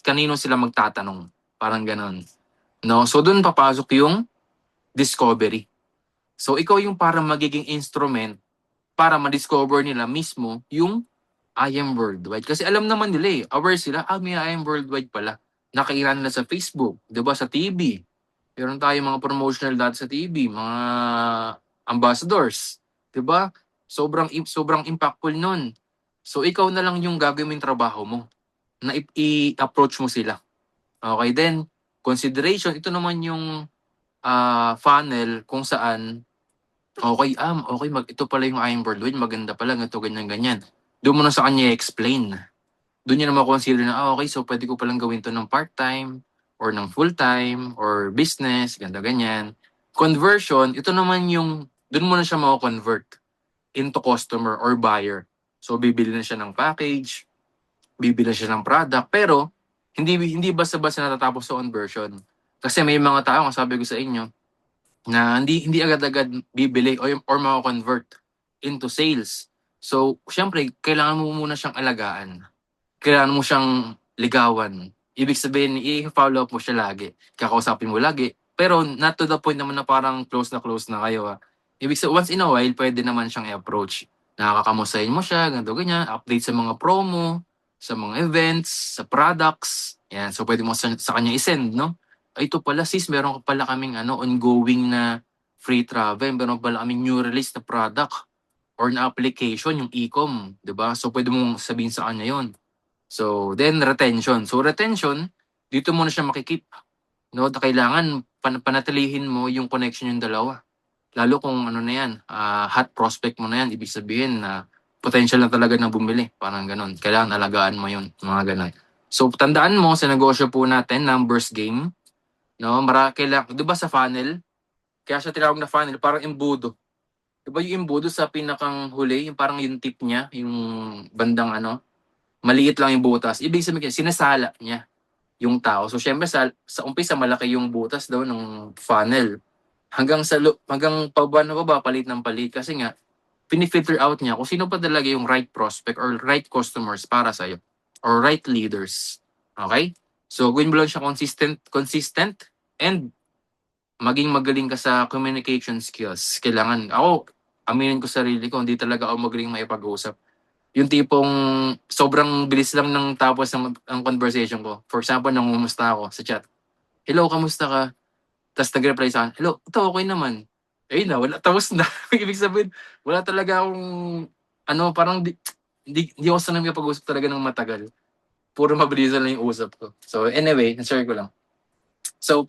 kanino sila magtatanong. Parang ganon. No? So doon papasok yung discovery. So ikaw yung parang magiging instrument para ma-discover nila mismo yung I Am Worldwide. Kasi alam naman nila aware sila, may I Am Worldwide pala. Nakikita nila sa Facebook, 'di ba, sa TV. Meron tayong mga promotional dati sa TV, mga ambassadors, 'di ba? Sobrang impactful nun. So ikaw na lang yung gagawin yung trabaho mo na i-approach mo sila. Okay, then consideration, ito naman yung funnel kung saan okay, ito pala yung I Am Worldwide, maganda pala, ganito, ganyan, ganyan. Doon mo na sa kanya i-explain. Doon niya na makonsider na, okay, so pwede ko palang gawin to ng part-time, or ng full-time, or business, ganda, ganyan. Conversion, ito naman yung, doon mo na siya mako-convert into customer or buyer. So, bibili na siya ng package, bibili na siya ng product, pero hindi basta-basta natatapos sa conversion. Kasi may mga tao, sabi ko sa inyo, na hindi agad-agad bibili or mako-convert into sales. So, syempre, kailangan mo muna siyang alagaan. Kailangan mo siyang ligawan. Ibig sabihin, i-follow up mo siya lagi. Kakausapin mo lagi. Pero not to the point naman na parang close na kayo. Ibig sabihin, once in a while, pwede naman siyang i-approach. Nakakamustahin mo siya, ganito, ganyan. Update sa mga promo, sa mga events, sa products. Yan. So, pwede mo sa kanya i-send, no? Ito pala, sis, meron pala kaming ongoing na free travel. Meron pala kaming new release na product or na application, yung e-com. 'Di ba? So, pwede mong sabihin sa kanya yon. So, then retention. So, retention, dito mo na siya makikip. No? Kailangan panatilihin mo yung connection yung dalawa. Lalo kung na yan, hot prospect mo na yan, ibig sabihin na potential na talaga na bumili. Parang ganun. Kailangan alagaan mo yun, mga ganun. So, tandaan mo sa negosyo po natin, numbers game. No? Kailangan, di ba sa funnel? Kaya siya tinawag na funnel, parang embudo. Di ba yung embudo sa pinakang huli, yung parang yung tip niya, yung bandang maliit lang yung butas. Ibig sabihin, sinasala niya yung tao. So, syempre, sa umpisa, malaki yung butas daw ng funnel. Hanggang pababa, palit ng palit. Kasi nga, pinifilter out niya kung sino pa talaga yung right prospect or right customers para sa'yo. Or right leaders. Okay? So, gawin mo lang siya consistent, and maging magaling ka sa communication skills. Kailangan, aminin ko sarili ko, hindi talaga ako magaling maipag-usap. Yung tipong sobrang bilis lang ng tapos ng conversation ko. For example, nangumusta ako sa chat. Hello, kamusta ka? Tapos nag-reply sa akin, hello, ito okay naman. Wala, tapos na. Ibig sabihin, wala talaga akong, parang di ako sanay pag-usap talaga ng matagal. Puro mabilisan lang yung usap ko. So anyway, share ko lang. So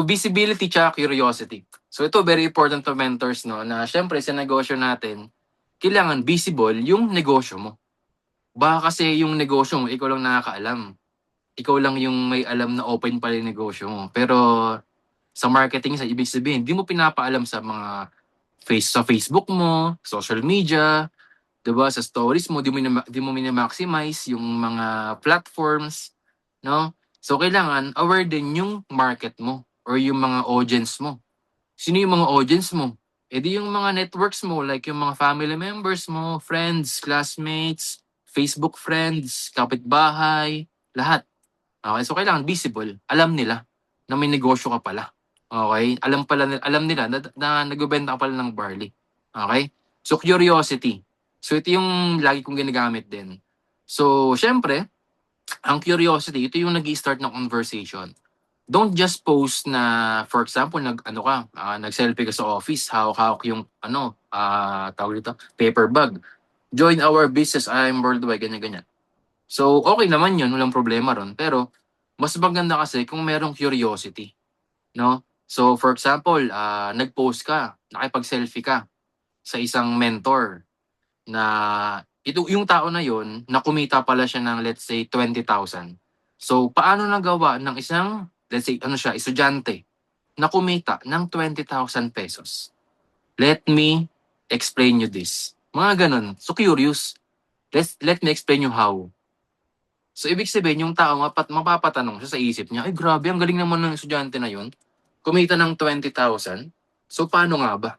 visibility tsaka curiosity. So ito, very important to mentors, no, na syempre sa negosyo natin, kailangan visible yung negosyo mo. Baka kasi yung negosyo mo, ikaw lang nakakaalam. Ikaw lang yung may alam na open pala yung negosyo mo. Pero sa marketing, sa ibig sabihin, hindi mo pinapaalam sa mga sa Facebook mo, social media, 'di ba? Sa stories mo, di mo minamaximize yung mga platforms, no? So kailangan aware din yung market mo or yung mga audience mo. Sino yung mga audience mo? Di yung mga networks mo, like yung mga family members mo, friends, classmates, Facebook friends, kapitbahay, lahat. Okay, so kailangan visible. Alam nila na may negosyo ka pala. Okay? Alam nila na nagbebenta ka pala ng barley. Okay? So curiosity. So ito yung lagi kong ginagamit din. So syempre, ang curiosity, ito yung nag-i-start ng conversation. don't just post na, for example, nag-selfie ka sa office, hawak-hawak yung, tawag dito, paper bag. Join our business, I'm worldwide, ganyan-ganyan. So, okay naman yun, walang problema ron. Pero, mas maganda kasi kung merong curiosity, no? So, for example, nag-post ka, nakipag-selfie ka sa isang mentor na yung tao na yon na kumita pala siya ng let's say 20,000. So, paano nagawa ng isang, let's say, estudyante na kumita ng 20,000 pesos? Let me explain you this. Mga ganun. So, curious. Let me explain you how. So, ibig sabihin, yung tao, mapapatanong siya sa isip niya, ay grabe, ang galing naman ng estudyante na yun. Kumita ng 20,000. So, paano nga ba?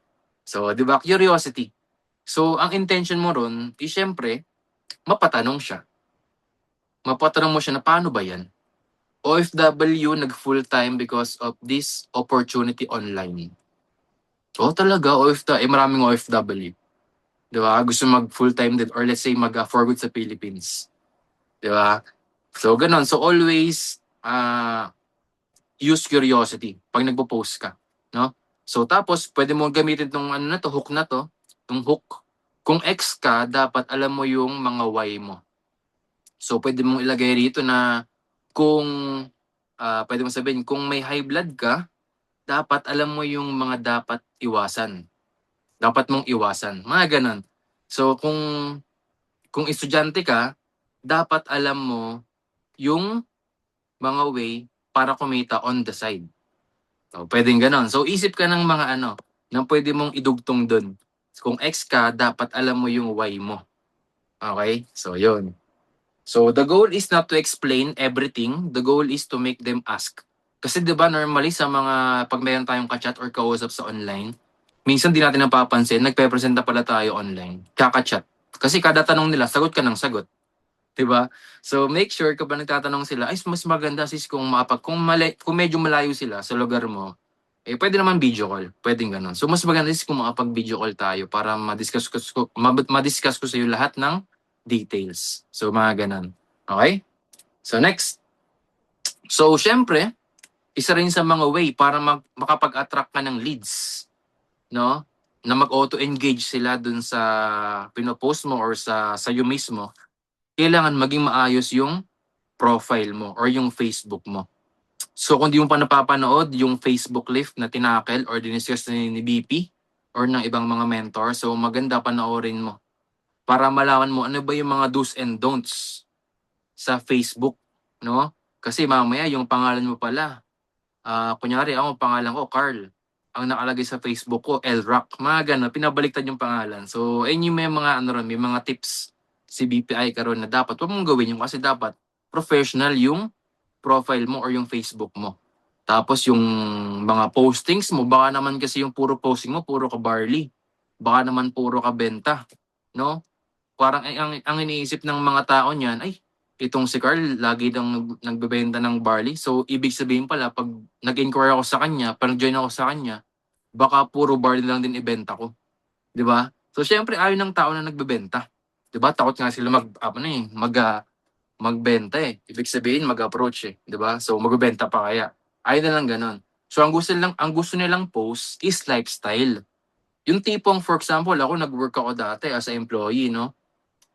So, di ba, curiosity. So, ang intention mo ron, siyempre, mapatanong siya. Mapatanong mo siya na paano ba yan? OFW nag-full-time because of this opportunity online. Oh, talaga, maraming OFW. Di ba? Gusto mag-full-time din or let's say mag-for good sa Philippines. Di ba? So, ganun. So, always use curiosity pag nagpo-post ka. No? So, tapos, pwede mo gamitin tong hook na to, tong hook. Kung X ka, dapat alam mo yung mga Y mo. So, pwede mong ilagay rito na kung, pwede mong sabihin, kung may high blood ka, dapat alam mo yung mga dapat iwasan. Dapat mong iwasan. Mga ganun. So, kung estudyante ka, dapat alam mo yung mga way para kumita on the side. So, pwedeng ganun. So, isip ka ng mga nang pwede mong idugtong dun. Kung X ka, dapat alam mo yung Y mo. Okay? So, yun. So, the goal is not to explain everything. The goal is to make them ask. Kasi 'di ba normally sa mga pag mayroon tayong ka-chat or kausap sa online, minsan di natin napapansin, nagpe-presenta pala tayo online, kaka-chat. Kasi kada tanong nila, sagot ka ng sagot, 'di ba? So make sure kapag nagtatanong sila, ay mas maganda sis kung medyo malayo sila sa lugar mo, pwede naman video call, pwedeng ganun. So mas maganda is kung makapag-video call tayo para ma-discuss ko sa iyo lahat ng details. So mga ganun. Okay? So next. So syempre, isa rin sa mga way para makapag-attract ka ng leads, no? Na mag-auto-engage sila dun sa pinopost mo or sa iyo mismo, kailangan maging maayos yung profile mo or yung Facebook mo. So kung di mo pa napapanood yung Facebook Live na tinakel or diniscuss ni BP or ng ibang mga mentor, so maganda panoorin mo para malaman mo ano ba yung mga do's and don'ts sa Facebook, no? Kasi mamaya yung pangalan mo pala, kunyari ako, pangalan ko Carl. Ang nakalagay sa Facebook ko, Elrock. Mga ganun, pinabaliktad yung pangalan. So, ayun yung may mga, may mga tips si BPI karon na dapat huwag mong gawin yung kasi dapat professional yung profile mo or yung Facebook mo. Tapos yung mga postings mo, baka naman kasi yung puro posting mo, puro ka barley. Baka naman puro ka benta. No? Parang ang iniisip ng mga tao niyan, ay, itong si Carl, lagi nang nagbebenta ng barley. So, ibig sabihin pala, pag nag-inquire ako sa kanya, pag join ako sa kanya, baka puro barley lang din ibenta ko. Di ba? So, syempre, ayaw ng tao na nagbebenta. Di ba? Takot nga sila magbenta eh. Ibig sabihin, mag-approach eh. Di ba? So, magbebenta pa kaya. Ayaw na lang ganun. So, ang gusto nilang post is lifestyle. Yung tipong, for example, ako nag-work ako dati as a employee, no?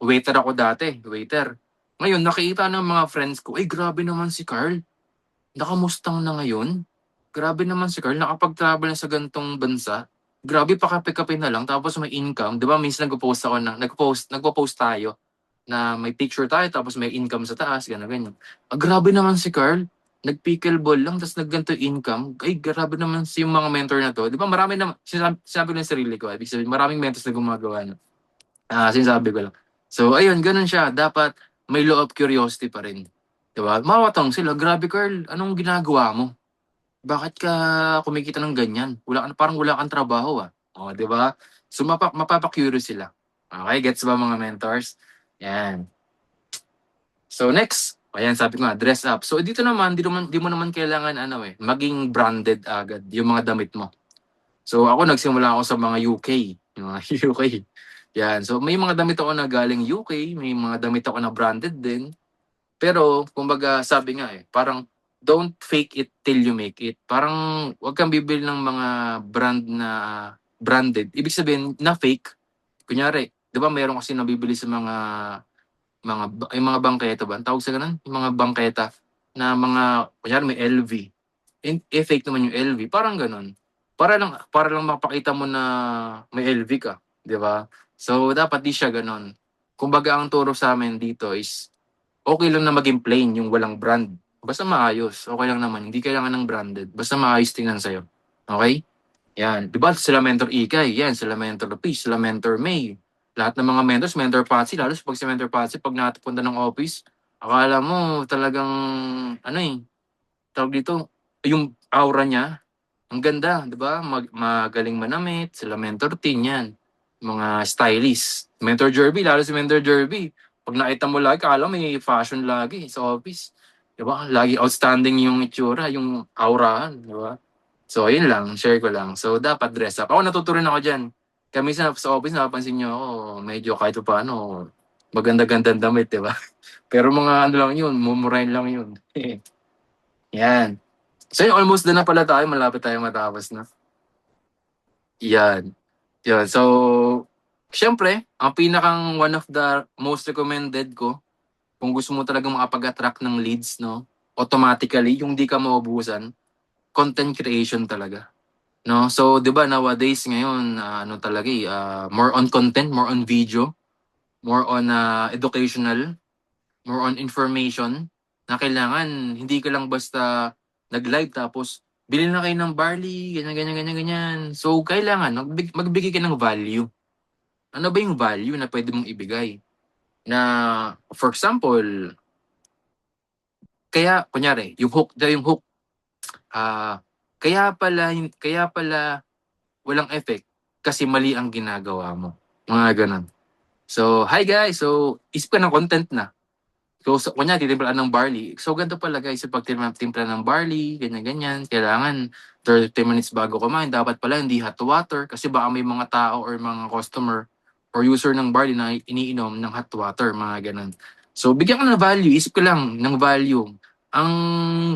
Waiter ako dati, waiter. Ngayon, nakita ng mga friends ko, ay grabe naman si Carl. Nakamustang na ngayon. Grabe naman si Carl, nakapag-travel na sa gantong bansa. Grabe, pakape-kape na lang, tapos may income. Di ba, minsan nagpo-post tayo na may picture tayo, tapos may income sa taas, gano'n. Grabe naman si Carl. Nag-pickleball lang, tapos nagganto income. Ay, grabe naman si yung mga mentor na to. Di ba, marami naman, sinabi ko ng sarili ko, ibig sabihin, maraming mentors na gumagawa. Sinasabi ko lang. So, ayun, ganun siya. Dapat may law of curiosity pa rin. Diba? Mawatang sila, grabe Carl, anong ginagawa mo? Bakit ka kumikita ng ganyan? Parang wala kang trabaho ah. O, diba? So, mapapa-curious sila. Okay, gets ba mga mentors? Yan. So, next. Ayan, sabi ko nga, dress up. So, dito naman, di mo naman kailangan maging branded agad yung mga damit mo. So, ako nagsimula ako sa mga UK. Yung mga UK. Yan. So, may mga damit ako na galing UK, may mga damit ako na branded din. Pero, kumbaga, sabi nga parang don't fake it till you make it. Parang wag kang bibili ng mga brand na branded. Ibig sabihin na fake. Kunyari, 'di ba mayroon kasi nabibili sa yung mga bangketa ba? Ang tawag sa ganun? Yung mga bangketa na mga kunyari may LV. Fake naman yung LV, parang ganun. Para lang mapakita mo na may LV ka, 'di ba? So dapat di siya ganun. Kumbaga ang turo sa amin dito is okay lang na maging plain yung walang brand. Basta maayos, okay lang naman. Hindi kailangan ng branded. Basta maayos tingnan sa'yo. Okay? Yan. Di ba sila Mentor Ikay, yan, sila Mentor Lopez, sila Mentor May. Lahat ng mga mentors, Mentor Patsy, lalo pag si Mentor Patsy, pag natapunta ng office, akala mo talagang, ano eh, tawag dito, yung aura niya, ang ganda, di ba? Magaling manamit, sila Mentor Tin, yan. Mga stylist. Mentor Jerby, lalo si Mentor Jerby. Pag nakita mo lagi, akala may fashion lagi sa office. Di ba? Lagi outstanding yung itsura, yung aurahan, di ba? So, ayun lang, share ko lang. So, dapat dress up. Ako natuto rin ako dyan. Kami sa office, napapansin nyo ako, medyo kahit pa paano, maganda-gandang damit, di ba? Pero mga ano lang yun, mumurahin lang yun. Yan. So, yun, almost done na pala tayo. Malapit tayo matapos na. Yan. Yan. So, syempre, ang pinakang one of the most recommended ko, kung gusto mo talagang makapag-attract ng leads, no, automatically, yung di ka maubusan, content creation talaga. No? So, 'di ba nowadays ngayon ano talaga more on content, more on video, more on educational, more on information na kailangan hindi ka lang basta nag-live tapos bili na kayo ng barley, ganyan ganyan ganyan ganyan. So, kailangan magbigay ka ng value. Ano ba yung value na pwede mong ibigay? Na for example, kaya kunyari, yung hook kaya pala walang effect kasi mali ang ginagawa mo. Mga ganun. So, hi guys. So, isip ka ng content na. So kunya, titimpla ng barley. So, ganito pala guys, pag timpla ng barley, ganyan-ganyan, kailangan 30 minutes bago kumain. Dapat pala hindi hot water kasi baka may mga tao or mga customer or user ng barley na iniinom ng hot water, mga ganun. So, bigyan ko ng value. Isip ko lang ng value. Ang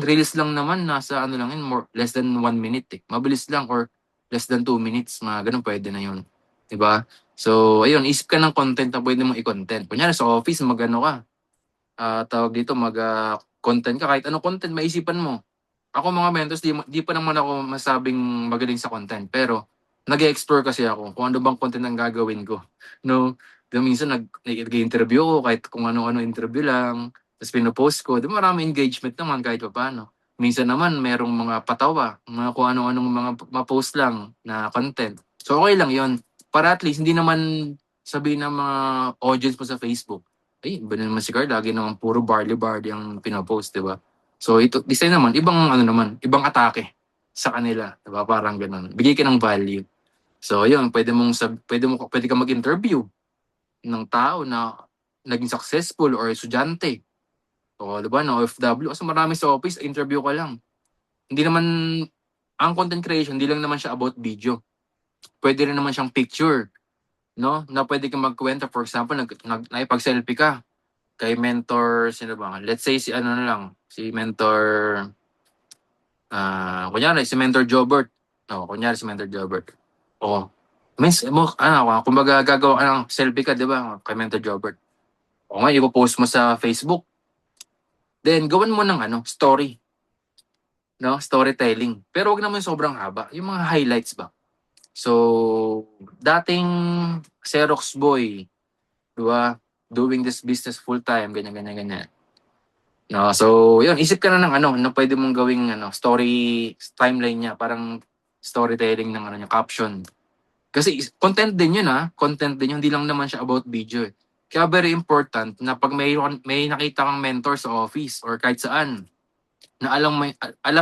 reels lang naman, nasa ano lang yun, less than 1 minute eh. Mabilis lang or less than 2 minutes, mga ganun, pwede na yun. Diba? So, ayun, isip ka ng content na pwede mong i-content. Kunyari sa office, magano ka, tawag dito, mag-content ka. Kahit anong content, maisipan mo. Ako mga mentors, di pa naman ako masabing magaling sa content. Pero, nag-explore kasi ako kung ano bang content ang gagawin ko. No? Minsan, nag-interview ako, kahit kung ano-ano interview lang. Tapos pinopost ko. Di marami engagement naman kahit pa paano. Minsan naman, merong mga patawa, mga kung ano-anong mga ma-post lang na content. So, okay lang yon. Para at least, hindi naman sabihin ng mga audience mo sa Facebook, ay, iba na naman si Carl, lagi naman puro barley-barley ang pinopost, di ba? So, this time naman, ibang atake sa kanila, di ba? Parang ganun. Bigay ka ng value. So, yun, pwede ka mag-interview ng tao na naging successful or estudyante. O, di ba, na OFW. Kasi marami sa office, interview ka lang. Hindi naman, ang content creation, hindi lang naman siya about video. Pwede rin naman siyang picture, no? Na pwede kang magkwenta. For example, naipag-selfie ka kay mentor, sino ba? Let's say si ano na lang, si mentor, kunyari si mentor Jobert. O, kunyari si mentor Jobert. O, kumbaga gagawa ka ng selfie ka, di ba? Kay mentor Jobert. O nga, ipopost mo sa Facebook. Then, gawan mo ng story. No? Storytelling. Pero wag naman sobrang haba. Yung mga highlights ba? So, dating Xerox boy, di ba? Doing this business full time, ganyan, ganyan, ganyan. No, so, yun, isip ka na ng na pwede mong gawing story timeline niya, parang storytelling ng niya, caption. Kasi content din yun content din yun, hindi lang naman siya about video. Kaya very important na pag may nakita kang mentor sa office or kahit saan, na alam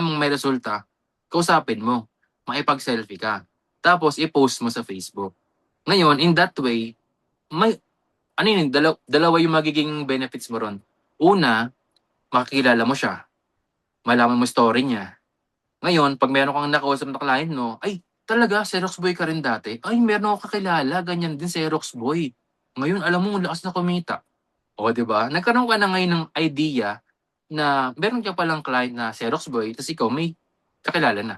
mong may resulta, kausapin mo, makipag-selfie ka. Tapos i-post mo sa Facebook. Ngayon, in that way, may dalawa yung magiging benefits mo ron. Una, makikilala mo siya, malaman mo story niya. Ngayon, pag meron kang nakausap na client, no, ay, talaga, Xerox boy ka rin dati? Ay, meron ako kakilala, ganyan din Xerox boy. Ngayon, alam mo, lakas na kumita. O, di ba? Nagkaroon ka na ngayon ng idea na meron ka palang client na Xerox boy, tapos ikaw may kakilala na.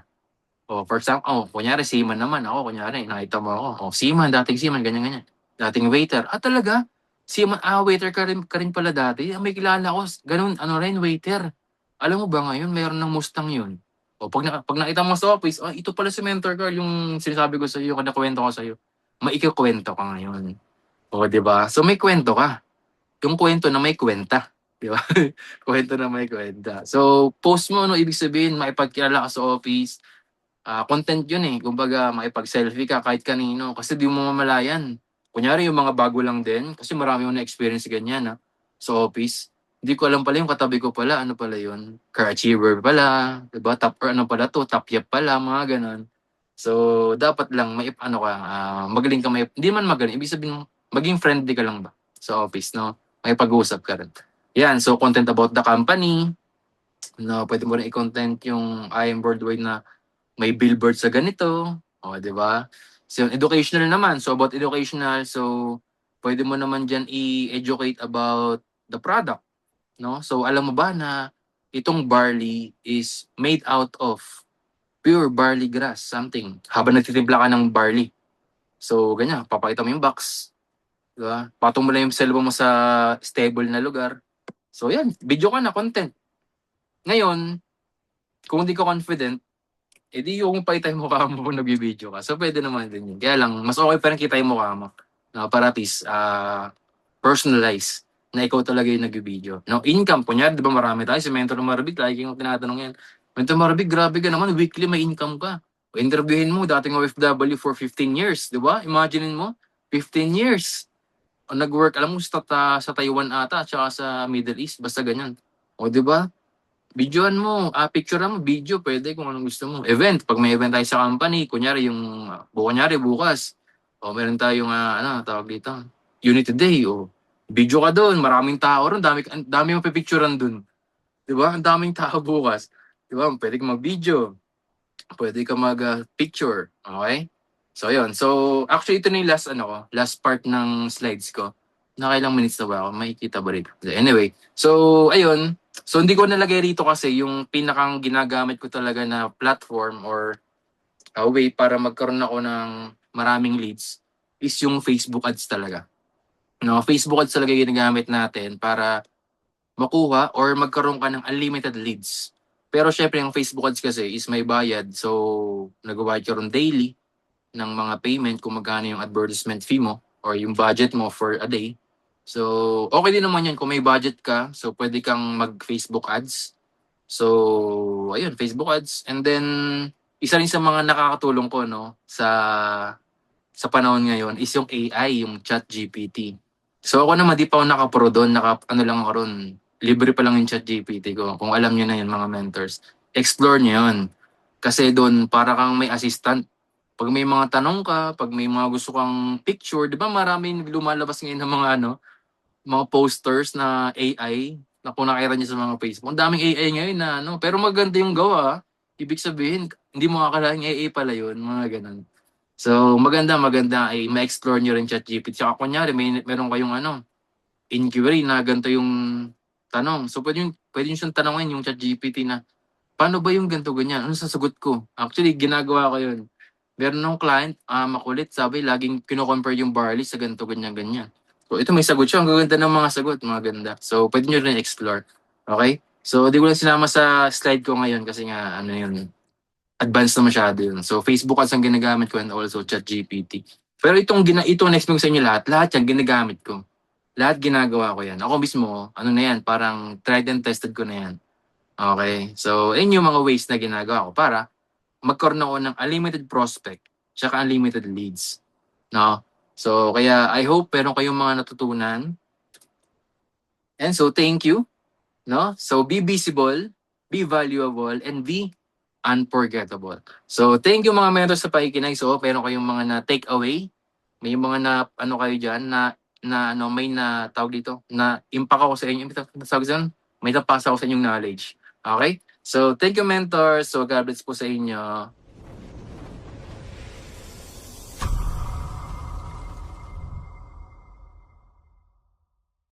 O, for example, kunyari, seaman naman ako, kunyari, nakita mo ako, seaman, dating seaman, ganyan-ganyan. Dating waiter. Talaga? Seaman, waiter ka rin pala dati. May kilala ko, ganun, ano rin, waiter. Alam mo ba ngayon, mayroon ng Mustang yun. O, pag nakita mo sa office, ito pala si Mentor Carl, yung sinasabi ko sa iyo, yung kinakwento ko sa iyo. Maikikwento ka ngayon. O, di ba? So, may kwento ka. Yung kwento na may kwenta. Di ba? Kwento na may kwenta. So, post mo, ibig sabihin, maipagkilala ka sa office, content yun eh. Kumbaga, makipag-selfie ka kahit kanino kasi di mo mamalayan. Kunyari, yung mga bago lang din, kasi marami yung na-experience ganyan sa office. Hindi ko alam pala yung katabi ko pala, ano pala yun? Car achiever pala, diba? Top, or ano pala to, top yap pala, mga ganon. So, dapat lang, magaling ka, hindi man magaling, ibig sabihin, maging friendly ka lang ba sa office, no? May pag-uusap ka rin. Yan, so content about the company, no, pwede mo rin i-content yung I am worldwide na may billboard sa ganito, di ba? So, educational naman. So, about educational, so, pwede mo naman dyan i-educate about the product, no? So, alam mo ba na itong barley is made out of pure barley grass, something. Habang nagtitimpla ka ng barley. So, ganyan, papakita mo yung box, di ba? Patong mo lang yung cellphone mo sa stable na lugar. So, yan, video ka na, content. Ngayon, kung hindi ka confident, di yung pakita yung mukha mo kung nag-video ka. So, pwede naman din yun. Kaya lang, mas okay pa rin kita yung mukha mo. No, para at least, personalize na ikaw talaga yung nag-video. No, income, kunyari, di ba marami tayo, si Mentor Marabig, lagi yung tinatanong yan. Mentor Marabig, grabe ka naman, weekly may income ka. O, interviewin mo, dating OFW for 15 years, di ba? Imaginein mo, 15 years. O, nag-work, alam mo, sa Taiwan ata, at saka sa Middle East, basta ganyan. O, di ba? Videoan mo, picturean mo, video, pwede kung anong gusto mo. Event, pag may event tayo sa company, kunyari bukas, o meron tayong, tawag dito, Unity Day, o video ka doon, maraming tao ron, dami mo pipicturean doon. Di ba? Ang daming tao bukas. Di ba? Pwede ka mag-video, pwede ka mag-picture, okay? So, yun. So, actually, ito na yung last part ng slides ko. Nakailang minutes na ba ako? Makikita ba rito? Anyway, so, ayun. So, hindi ko nalagay rito kasi yung pinakang ginagamit ko talaga na platform or a way para magkaroon ako ng maraming leads is yung Facebook ads talaga. No, Facebook ads talaga yung ginagamit natin para makuha or magkaroon ka ng unlimited leads. Pero syempre, yung Facebook ads kasi is may bayad. So, nag-bayad ka ron daily ng mga payment kung magkano yung advertisement fee mo or yung budget mo for a day. So, okay din naman yan kung may budget ka. So, pwede kang mag-Facebook ads. So, ayun, Facebook ads. And then, isa rin sa mga nakakatulong ko, no, sa panahon ngayon is yung AI, yung ChatGPT. So, ako naman, di pa ako naka-pro doon. Ano lang ako ron. Libre pa lang yung ChatGPT ko. Kung alam nyo na yun, mga mentors. Explore nyo yun. Kasi doon, para kang may assistant. Pag may mga tanong ka, pag may mga gusto kang picture, di ba maraming lumalabas ngayon ng mga posters na AI na kung nakita niyo sa mga Facebook. Ang daming AI ngayon na pero maganda yung gawa. Ibig sabihin, hindi mo akalain AI pala yun, mga ganun. So, maganda ay ma-explore nyo rin ChatGPT. Tsaka kunyari, meron kayong inquiry na ganito yung tanong. So, pwede nyo siyang tanongin yung ChatGPT na, paano ba yung ganito ganyan? Ano sasagot ko? Actually, ginagawa ko yun. Meron ng client, makulit, sabi, laging kino-compare yung barley sa ganito, ganyan. So, ito may sagot siya. Ang gaganda ng mga sagot, mga ganda. So, pwede nyo rin explore. Okay? So, di ko lang sinama sa slide ko ngayon kasi nga, yun, advanced na masyado yun. So, Facebook ads ang ginagamit ko and also ChatGPT. Pero itong next ko sa inyo lahat yan ginagamit ko. Lahat ginagawa ko yan. Ako mismo, na yan, parang tried and tested ko na yan. Okay? So, yun yung mga ways na ginagawa ko para magkaroon ako ng unlimited prospect tsaka unlimited leads. No? So, kaya I hope meron kayong mga natutunan. And so, thank you. No? So, be visible, be valuable, and be unforgettable. So, thank you mga mentors sa pakikinig. So, meron kayong mga na-take away. May mga kayo dyan may na tawag dito, na impact ako sa inyo. May napasa ako sa inyong knowledge. Okay? So, thank you mentors. So, God bless po sa inyo.